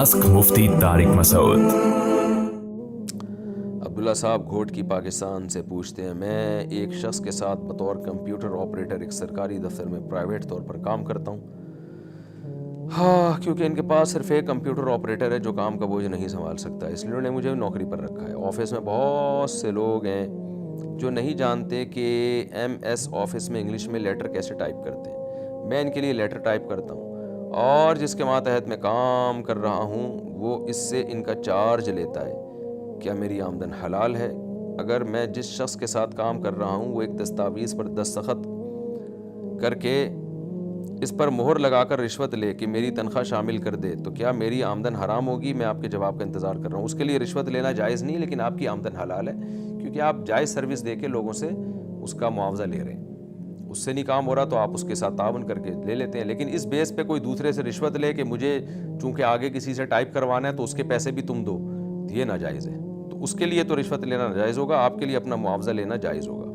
Ask مفتی طارق مسعود۔ عبداللہ صاحب گھوٹ کی پاکستان سے پوچھتے ہیں، میں ایک شخص کے ساتھ بطور کمپیوٹر آپریٹر ایک سرکاری دفتر میں پرائیویٹ طور پر کام کرتا ہوں۔ کیونکہ ان کے پاس صرف ایک کمپیوٹر آپریٹر ہے جو کام کا بوجھ نہیں سنبھال سکتا، اس لیے انہوں نے مجھے نوکری پر رکھا ہے۔ آفس میں بہت سے لوگ ہیں جو نہیں جانتے کہ ایم ایس آفس میں انگلش میں لیٹر کیسے ٹائپ کرتے ہیں۔ میں ان کے لیے لیٹر ٹائپ کرتا ہوں اور جس کے ماتحت میں کام کر رہا ہوں وہ اس سے ان کا چارج لیتا ہے۔ کیا میری آمدن حلال ہے؟ اگر میں جس شخص کے ساتھ کام کر رہا ہوں وہ ایک دستاویز پر دستخط کر کے اس پر مہر لگا کر رشوت لے کہ میری تنخواہ شامل کر دے تو کیا میری آمدن حرام ہوگی؟ میں آپ کے جواب کا انتظار کر رہا ہوں۔ اس کے لیے رشوت لینا جائز نہیں، لیکن آپ کی آمدن حلال ہے کیونکہ آپ جائز سروس دے کے لوگوں سے اس کا معاوضہ لے رہے ہیں۔ اس سے نہیں کام ہو رہا تو آپ اس کے ساتھ تعاون کر کے لے لیتے ہیں، لیکن اس بیس پہ کوئی دوسرے سے رشوت لے کہ مجھے چونکہ آگے کسی سے ٹائپ کروانا ہے تو اس کے پیسے بھی تم دو، یہ ناجائز ہے۔ تو اس کے لیے تو رشوت لینا ناجائز ہوگا، آپ کے لیے اپنا معاوضہ لینا جائز ہوگا۔